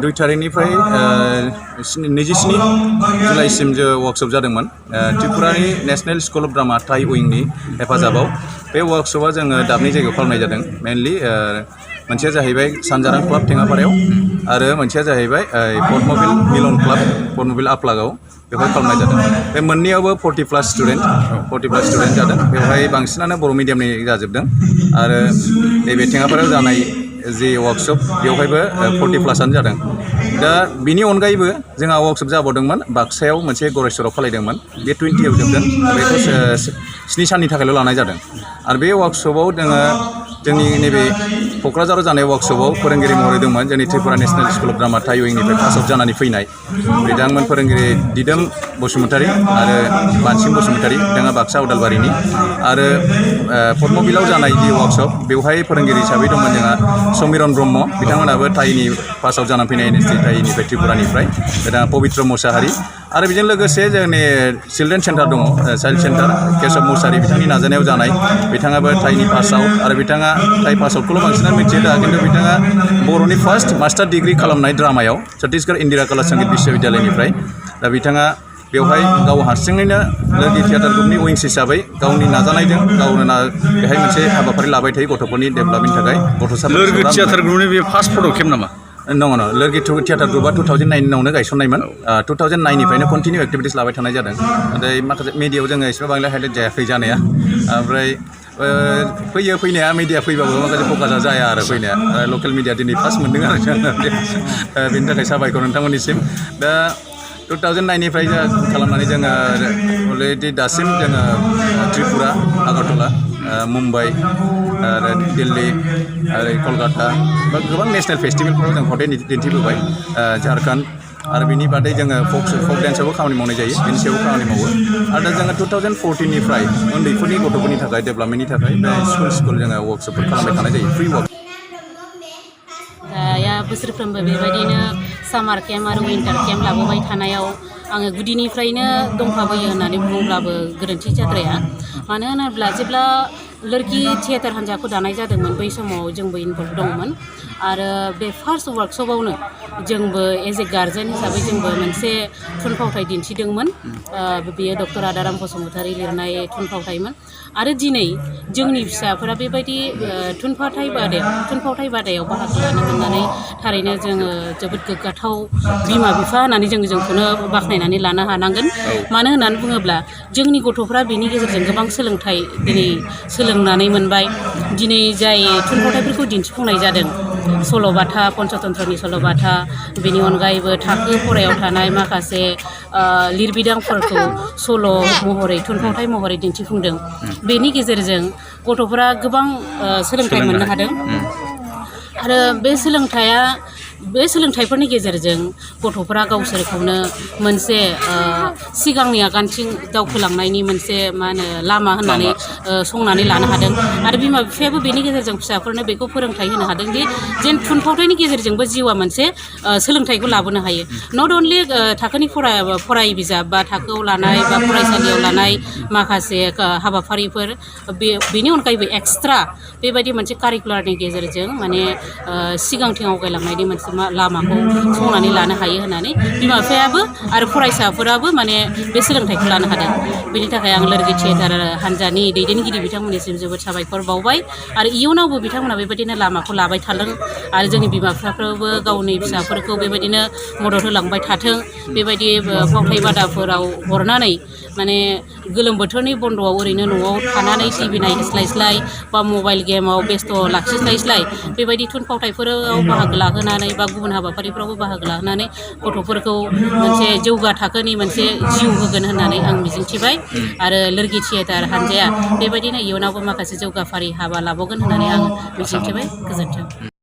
दुई तारिखनिफ्राय 27 जुलाइसिम जो वर्कशप जादोंमोन त्रिपुरानि नेशनेल स्कुल अफ ड्रामा थाई उइंनि हेफाजाबाव बे वर्कशपआ जोङो दाबनै जायगायाव खालामनाय जादों मेनलि मोनसेया जाहैबाय सानजारां क्लाब टेङापारायाव आरो मोनसेया जाहैबाय पद्मबिल मिलन क्लाब पद्मबिल आप्लागाव बेवहाय खालामनाय जादों बे मोननैयावबो 40+ स्टुडेन्ट जादों बेवहाय बांसिनानो बर' मिडियामनि जाजोबदों आरो नैबे टेङापारायाव जानाय जे वर्कशप बेवहायबो 40+आनो जादों दा बिनि अनगायैबो जोंहा वर्कशप जाबावदोंमोन बाक्सायाव मोनसे गरेस्वराव खालायदोंमोन बे 20आव जोबदों बेखौ 7 साननि थाखायल' लानाय जादों आरो बे वर्कशपआव जोङो जोंनि नैबे क'क्राझाराव जानाय वर्कशपआव फोरोंगिरि महरै दंमोन जोंनि Tripura national school of drama थाई उइंनिफ्राय पास आउट जानानै फैनाय बिथांमोन फोरोंगिरि दिदोम बसुमतारी आरो मानसिं बसुमतारी बिथाङा बाक्सा उदालबारिनि आरो पद्मबिलाव जानाय जि वर्कशप बेवहाय फोरोंगिरि हिसाबै दंमोन जोंहा समिरन ब्रह्म बिथांमोनाबो थाईनि पास आउट जानानै फैनाय एनएसटि थाईनिफ्राय त्रिपुरानिफ्राय बिथाङा पबित्र मुसाहारि आरो बेजों लोगोसे जोंनि चिल्ड्रेन सेन्टार दङ चाइल्ड सेन्टार केशव मुसाहारि बिथांनि नाजानायाव जानाय बिथाङाबो थाईनि पास आउट आरो बिथाङा थाई पास आउटखौल' बांसिनानो मिथियो दा खिन्थु बिथाङा बर'नि फार्स्ट मास्टार डिग्री खालामनाय ड्रामायाव छत्तीसगढ़ इन्दिरा कला संगीत विश्वविद्यालयनिफ्राय दा बिथाङा बेवहाय गाव हारसिङैनो लोगि थियेटार ग्रुपनि उइंस हिसाबै गावनि नाजानायजों गावनो बेहाय मोनसे हाबाफारि लाबाय थायो गथ'फोरनि डेभेलपमेन्टनि थाखाय गथ'साफोर लोगि थियेटार ग्रुपनि बे फार्स्ट फट' खेब नामा नङा लोगि थियेटार ग्रुपआ 2009 गायसननायमोन 2009निफ्रायनो कन्टिनिउ एक्टिभिटिस लाबाय थानाय जादों नाथाय माखासे मिडियायाव जोङो एसेबां बांद्राय हाइलाइट जायाखै जानाया ओमफ्राय फैयो फैनाया मिडिया फैबाबो माखासे फकासा जाया आरो फैनाया लकेल मिडिया दिनै फार्स्ट मोनदों आरो बेनि थाखाय साबायखर नोंथांमोननिसिम दा 2009निफ्राय खालामनानै जोङो अलरेडि दासिम जोङो त्रिपुरा आगरतला मुम्बाइ आरो दिल्ली आरो कलकाता बा गोबां नेशनेल फेस्टिभेलफोराव जों हटे दिन्थिबोबाय झारखन्ड आरो बिनि बादै जोङो फक डेन्सआवबो खामानि मावनाय जायो बेनि सायावबो खामानि मावो आरो दा जोङो 2014निफ्राय उन्दैफोरनि गथ'फोरनि थाखाय डेभेलपमेन्टनि थाखाय बे स्कुल जोङो वर्कशपफोर खालामबाय थानाय जायो फ्रि वर्क बोसोरफ्रोमबो बेबायदिनो सामार केम्प आरो विन्टार केम्प लाबोबाय थानायाव आङो गुदिनिफ्रायनो दंफाबोयो होननानै बुङोब्लाबो गोरोन्थि जाद्राया मानो होनोब्ला जेब्ला लोरगि थियेटार हान्जाखौ दानाय जादोंमोन बै समाव जोंबो इनभल्भ दंमोन आरो बे फार्स्ट वर्कशपआवनो जोंबो एज ए गार्जेन हिसाबै जोंबो मोनसे थुनफावथाय दिन्थिदोंमोन बेयो डक्टर आदाराम बसुमतारी लिरनाय थुनफावथायमोन आरो दिनै जोंनि फिसाफोरा बेबायदि थुनफावथाय बादायाव बाहागो लानो मोननानै थारैनो जोङो जोबोद गोग्गाथाव बिमा बिफा होननानै जोंखौनो बाख्नायनानै लानो हानांगोन मानो होननानै बुङोब्ला जोंनि गथ'फ्रा बेनि गेजेरजों गोबां सोलोंथाइ दिनै सोलोंनानै मोनबाय दिनै जाय थुनफावथायफोरखौ दिन्थिफुंनाय जादों सल'बाथा पन्चतन्त्रनि सल'बाथा बेनि अनगायैबो थाखो फरायाव थानाय माखासे लिरबिदांफोरखौ सल' महरै थुनफावथाय महरै दिन्थिफुंदों बेनि गेजेरजों गथ'फोरा गोबां सोलोंथाइ मोननो हादों आरो बे सोलोंथाइया बे सोलोंथाइफोरनि गेजेरजों गथ'फोरा गावसोरखौनो मोनसे सिगांनि आगानथिं दावखोलांनायनि मोनसे मा होनो लामा होननानै संनानै लानो हादों आरो बिमा बिफायाबो बेनि गेजेरजों फिसाफोरनो बेखौ फोरोंथाइ होनो हादों दि जेन थुनफावथायनि गेजेरजोंबो जिउआ मोनसे सोलोंथाइखौ लाबोनो हायो नट अनलि थाखोनि फराय बिजाब बा थाखोआव लानाय बा फरायसालियाव लानाय माखासे हाबाफारिफोर बेनि अनगायैबो एक्सट्रा बेबायदि मोनसे कारिकुलारनि गेजेरजों माने सिगांथिं आवगायलांनायनि मोनसे लामाखौ संनानै लानो हायो होननानै बिमा बिफायाबो आरो फरायसाफोराबो माने बे सोलोंथाइखौ लानो हादों बेनि थाखाय आं लोरगि थियेटार हान्जानि दैदेनगिरि बिथांमोननिसिम जोबोद साबायखर बावबाय आरो इयुनावबो बिथांमोना बेबायदिनो लामाखौ लाबाय थाथों आरो जोंनि बिमा बिफाफ्राबो गावनि फिसाफोरखौ बेबायदिनो मदद होलांबाय थाथों बेबायदि फावथाय बादाफोराव हरनानै माने गोलोम बोथोरनि बन्द'आव ओरैनो न'आव थानानै टिभि नायस्लायस्लाय बा मबाइल गेमाव बेस्थ' लाखिस्लायस्लाय बेबायदि थुनफावथायफोराव बाहागो लाहोनानै बा गुबुन हाबाफारिफ्रावबो बाहागो लाहोनानै गथ'फोरखौ मोनसे जौगा थाखोनि मोनसे जिउ होगोन होननानै आं मिजिंथिबाय आरो लोरगि थियेटार हान्जाया बेबायदिनो इयुनावबो माखासे जौगाफारि हाबा लाबावगोन होननानै आं मिजिंथिबाय गोजोन्थों।